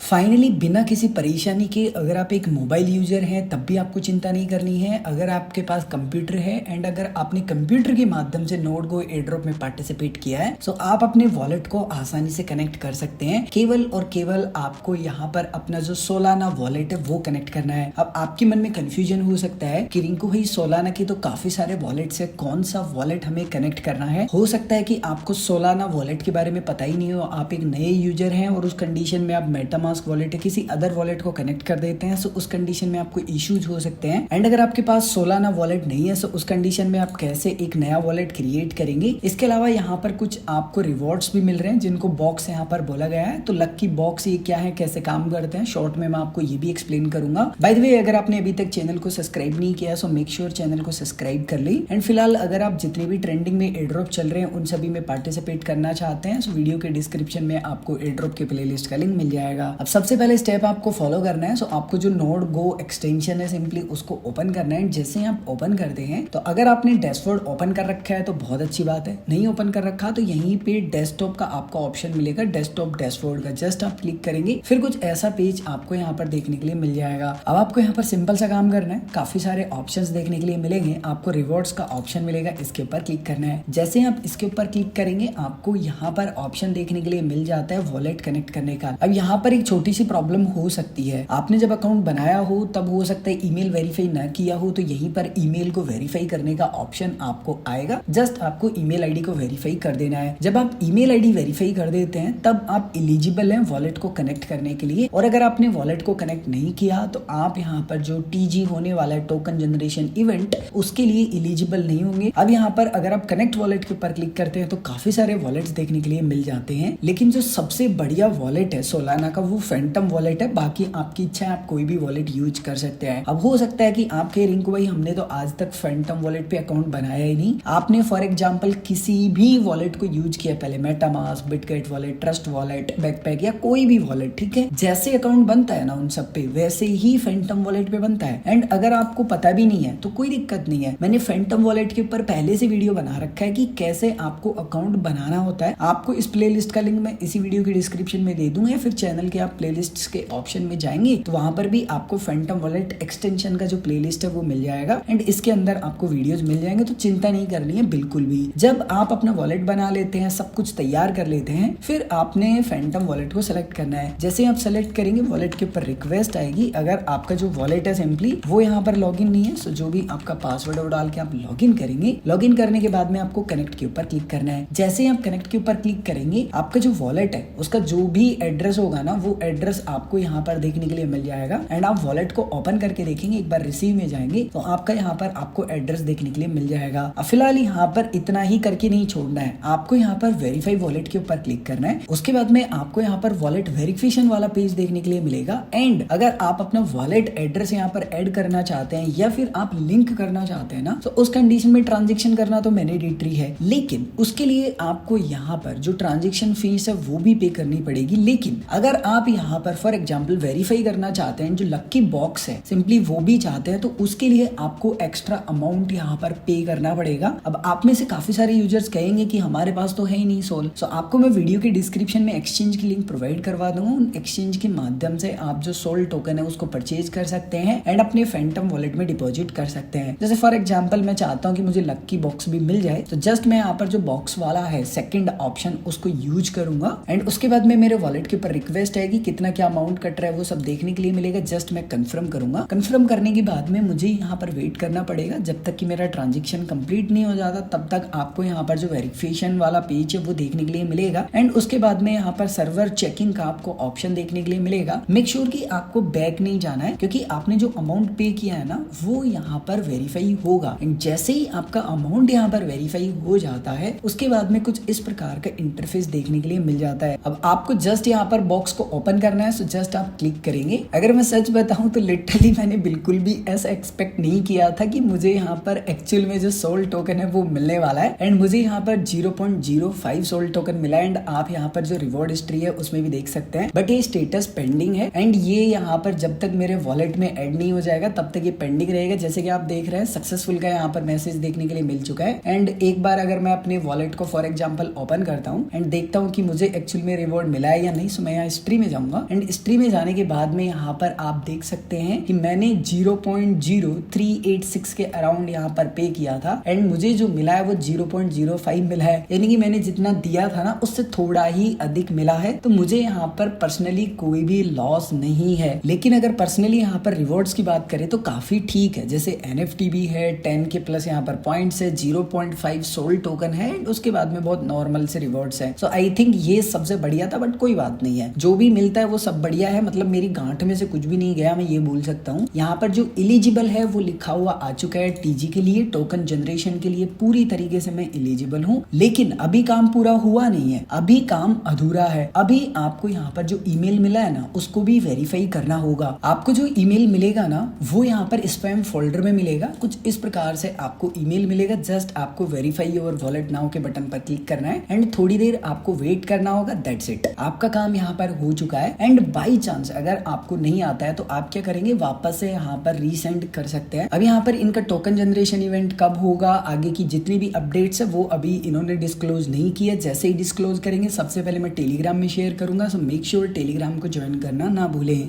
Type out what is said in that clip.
Finally बिना किसी परेशानी के अगर आप एक मोबाइल यूजर हैं तब भी आपको चिंता नहीं करनी है। अगर आपके पास कंप्यूटर है एंड अगर आपने कंप्यूटर के माध्यम से नोड गो एयरड्रॉप में पार्टिसिपेट किया है तो आप अपने वॉलेट को आसानी से कनेक्ट कर सकते हैं। केवल और केवल आपको यहाँ पर अपना जो सोलाना वॉलेट है वो कनेक्ट करना है। अब आपके मन में कंफ्यूजन हो सकता है कि रिंकू भाई सोलाना की तो काफी सारे वॉलेट से कौन सा वॉलेट हमें कनेक्ट करना है। हो सकता है कि आपको सोलाना वॉलेट के बारे में पता ही नहीं हो, आप एक नए यूजर हैं और उस कंडीशन में आप मेटामास्क वॉलेट है किसी अदर वॉलेट को कनेक्ट कर देते हैं तो उस कंडीशन में आपको इश्यूज हो सकते हैं। एंड अगर आपके पास सोलाना वॉलेट नहीं है तो उस कंडीशन में आप कैसे एक नया वॉलेट क्रिएट करेंगे। इसके अलावा यहाँ पर कुछ आपको रिवॉर्ड्स भी मिल रहे हैं जिनको बॉक्स यहाँ पर बोला गया है। तो लक्की बॉक्स ये क्या है, कैसे काम करते हैं, शॉर्ट में मैं आपको ये भी एक्सप्लेन करूंगा। बाय द वे अगर आपने अभी तक चैनल को सब्सक्राइब नहीं किया सो मेक श्योर चैनल को सब्सक्राइब कर ली। एंड फिलहाल अगर आप जितने भी ट्रेंडिंग में एयरड्रॉप चल रहे हैं उन सभी में पार्टिसिपेट करना चाहते हैं तो वीडियो के डिस्क्रिप्शन में आपको एयरड्रॉप के प्लेलिस्ट का लिंक मिल जाएगा। अब सबसे पहले स्टेप आपको फॉलो करना है। सो आपको जो नोड गो एक्सटेंशन है सिंपली उसको ओपन करना है। जैसे आप ओपन करते हैं तो अगर आपने डैशबोर्ड ओपन कर रखा है तो बहुत अच्छी बात है, नहीं ओपन कर रखा तो यहीं पे डेस्कटॉप का आपको ऑप्शन मिलेगा, डेस्कटॉप डैशबोर्ड का। जस्ट आप क्लिक करेंगे फिर कुछ ऐसा पेज आपको यहाँ पर देखने के लिए मिल जाएगा। अब आपको यहाँ पर सिंपल सा काम करना है, काफी सारे ऑप्शंस देखने के लिए मिलेंगे। आपको रिवॉर्ड्स का ऑप्शन मिलेगा, इसके ऊपर क्लिक करना है। जैसे आप इसके ऊपर क्लिक करेंगे आपको यहाँ पर ऑप्शन देखने के लिए मिल जाता है वॉलेट कनेक्ट करने का। अब यहाँ पर एक छोटी सी प्रॉब्लम हो सकती है, आपने जब अकाउंट बनाया हो तब हो सकता है ईमेल वेरीफाई ना किया हो तो यहीं पर ईमेल को वेरीफाई करने का ऑप्शन आपको आएगा। जस्ट आपको ईमेल आईडी को वेरीफाई कर देना है। जब आप ईमेल आईडी वेरीफाई कर देते हैं तब आप एलिजिबल हैं वॉलेट को कनेक्ट करने के लिए। और अगर आपने वॉलेट को कनेक्ट नहीं किया तो आप यहाँ पर जो टीजी होने वाला है टोकन जनरेशन इवेंट उसके लिए एलिजिबल नहीं होंगे। अब यहाँ पर अगर आप कनेक्ट वॉलेट के ऊपर क्लिक करते हैं तो काफी सारे वॉलेट्स देखने के लिए मिल जाते हैं, लेकिन जो सबसे बढ़िया वॉलेट है सोलाना का वो फैंटम वॉलेट है। बाकी आपकी इच्छा है, आप कोई भी वॉलेट यूज कर सकते हैं। अब हो सकता है कि आप कह रिंकू भाई हमने तो आज तक फैंटम वॉलेट पे अकाउंट बनाया ही नहीं, आपने फॉर एग्जांपल किसी भी वॉलेट को यूज किया पहले, MetaMask, Bitget wallet, trust wallet, backpack या कोई भी वॉलेट, ठीक है। जैसे अकाउंट बनता है ना उन सब पे वैसे ही फैंटम वॉलेट पे बनता है। एंड अगर आपको पता भी नहीं है तो कोई दिक्कत नहीं है, मैंने फैंटम वॉलेट के ऊपर पहले से वीडियो बना रखा है कि कैसे आपको अकाउंट बनाना होता है। आपको इस प्लेलिस्ट का लिंक मैं इसी वीडियो की डिस्क्रिप्शन में दे दूंगा या फिर चैनल के आप प्लेलिस्ट के ऑप्शन में जाएंगे तो वहां पर भी आपको फैंटम वॉलेट एक्सटेंशन का जो प्लेलिस्ट है वो मिल जाएगा। एंड इसके अंदर आपको वीडियोस मिल जाएंगे, तो चिंता नहीं करनी है बिल्कुल भी। जब आप अपना वॉलेट बना लेते हैं, सब कुछ तैयार कर लेते हैं, फिर आपने फैंटम वॉलेट को सेलेक्ट करना है। जैसे आप सेलेक्ट करेंगे वॉलेट के ऊपर रिक्वेस्ट आएगी। अगर आपका जो वॉलेट है सिंपली वो यहाँ पर लॉगिन नहीं है सो जो भी आपका पासवर्ड वो डाल के आप लॉगिन करेंगे। लॉगिन करने के बाद में आपको कनेक्ट के ऊपर क्लिक करना है। जैसे ही आप कनेक्ट के ऊपर क्लिक करेंगे आपका जो वॉलेट है उसका जो भी एड्रेस होगा ना वो एड्रेस आपको यहाँ पर देखने के लिए मिल जाएगा। एंड आप वॉलेट को ओपन करके देखेंगे, एक बार रिसीव में जाएंगे तो आपका यहाँ पर आपको एड्रेस देखने के लिए मिल जाएगा। अब फिलहाल यहाँ पर इतना ही करके नहीं छोड़ना है, आपको यहाँ पर वेरीफाई वॉलेट के ऊपर क्लिक करना है। उसके बाद में आपको यहाँ पर वॉलेट वेरिफिकेशन वाला पेज देखने के लिए मिलेगा। एंड अगर आप अपना वॉलेट एड्रेस यहाँ पर ऐड करना चाहते हैं या फिर आप लिंक करना चाहते हैं ना तो उस कंडीशन में ट्रांजेक्शन करना तो मैंडेटरी है, लेकिन उसके लिए आपको यहाँ पर जो ट्रांजेक्शन फीस है वो भी पे करनी पड़ेगी। लेकिन अगर आप यहाँ पर फॉर एग्जांपल वेरीफाई करना चाहते हैं, जो लक्की बॉक्स है सिंपली वो भी चाहते हैं, तो उसके लिए आपको एक्स्ट्रा अमाउंट यहाँ पर पे करना पड़ेगा। अब आप में से काफी सारे यूजर्स कहेंगे कि हमारे पास तो है ही नहीं सोल, सो आपको मैं वीडियो के डिस्क्रिप्शन में एक्सचेंज की लिंक प्रोवाइड करवा दूंगा। उन एक्सचेंज के माध्यम से आप जो सोल टोकन है उसको परचेज कर सकते हैं एंड अपने फैंटम वॉलेट में डिपॉजिट कर सकते हैं। जैसे फॉर एग्जांपल मैं चाहता हूँ कि मुझे लक्की बॉक्स भी मिल जाए, तो जस्ट मैं यहाँ पर जो बॉक्स वाला है सेकंड ऑप्शन उसको यूज करूंगा। एंड उसके बाद में मेरे वॉलेट के ऊपर रिक्वेस्ट आएगी, कितना क्या अमाउंट कट रहा है वो सब देखने के लिए मिलेगा। जस्ट मैं कंफर्म करूंगा। कंफर्म करने के बाद में मुझे यहाँ पर वेट करना पड़ेगा जब तक कि मेरा ट्रांजेक्शन कंप्लीट नहीं हो जाता, तब तक आपको यहाँ पर जो वेरिफिकेशन वाला पेज है वो देखने के लिए मिलेगा। एंड उसके बाद में यहाँ पर सर्वर चेकिंग का आपको ऑप्शन देखने के लिए मिलेगा। मेक श्योर कि आपको बैक नहीं जाना है क्योंकि आपने जो अमाउंट पे किया है ना वो यहाँ पर वेरीफाई होगा। एंड जैसे ही आपका अमाउंट यहाँ पर वेरीफाई हो जाता है उसके बाद में कुछ इस प्रकार का इंटरफेस देखने के लिए मिल जाता है। अब आपको जस्ट यहाँ पर बॉक्स को ओपन करना है, सो जस्ट आप क्लिक करेंगे। अगर मैं सच बताऊं तो लिटरली मैंने बिल्कुल भी ऐसा एक्सपेक्ट नहीं किया था कि मुझे यहाँ पर एक्चुअल में जो सोल टोकन है वो मिलने वाला है। एंड मुझे यहाँ पर 0.05 सोल टोकन मिला। एंड आप यहाँ पर जो रिवॉर्ड हिस्ट्री है उसमें भी देख सकते हैं, बट ये स्टेटस पेंडिंग है। एंड ये यहाँ पर जब तक मेरे वॉलेट में ऐड नहीं हो जाएगा तब तक ये पेंडिंग रहेगा। जैसे कि आप देख रहे हैं सक्सेसफुल का यहाँ पर मैसेज देखने के लिए मिल चुका है। एंड एक बार अगर मैं अपने वॉलेट को फॉर एग्जाम्पल ओपन करता हूँ एंड देखता हूँ कि मुझे एक्चुअल में रिवॉर्ड मिला है या नहीं, सो मैं यहाँ हिस्ट्री में जाऊंगा एंड हिस्ट्री में जाने के बाद में यहाँ पर आप देख सकते हैं कि मैंने 0.0386 के अराउंड यहाँ पर पे किया था एंड मुझे जो मिला है वो 0.05 मिला है, यानी कि मैंने जितना दिया था ना उससे थोड़ा ही अधिक मिला है। तो मुझे यहाँ पर पर्सनली कोई भी लॉस नहीं है। लेकिन अगर पर्सनली यहाँ पर रिवॉर्ड्स की बात करें तो काफी ठीक है, जैसे NFT भी है, 10 के प्लस यहाँ पर पॉइंट्स है, 0.5 सोल टोकन है, उसके बाद में बहुत नॉर्मल से रिवॉर्ड्स है। सो आई थिंक ये सबसे बढ़िया था, बट कोई बात नहीं है, जो भी मिलता है वो सब बढ़िया है। मतलब मेरी गांठ में से कुछ भी नहीं गया, मैं ये बोल सकता हूँ। यहाँ पर जो एलिजिबल है वो लिखा हुआ आ चुका है TG के लिए, टोकन जनरेशन के लिए पूरी तरीके से मैं एलिजिबल हूँ। लेकिन अभी काम पूरा हुआ नहीं है, अभी काम अधूरा है। अभी आपको यहाँ पर जो ईमेल मिला है ना उसको भी वेरीफाई करना होगा। आपको जो ईमेल मिलेगा ना वो यहाँ पर स्पैम फोल्डर में मिलेगा, कुछ इस प्रकार से आपको ईमेल मिलेगा। जस्ट आपको वेरीफाई योर वॉलेट नाउ के बटन पर क्लिक करना है एंड थोड़ी देर आपको वेट करना होगा। दैट्स इट, आपका काम यहाँ पर हो चुका है। एंड बाई चांस अगर आपको नहीं आता है तो आप क्या करेंगे, वापस से यहाँ पर रीसेंड कर सकते हैं। अब यहाँ पर इनका टोकन जनरेशन इवेंट कब होगा, आगे की जितनी भी अपडेट्स है वो अभी इन्होंने डिस्क्लोज नहीं किया। जैसे ही डिस्क्लोज करेंगे सबसे पहले मैं टेलीग्राम में शेयर करूंगा। सो मेक श्योर टेलीग्राम को ज्वाइन करना ना भूलें।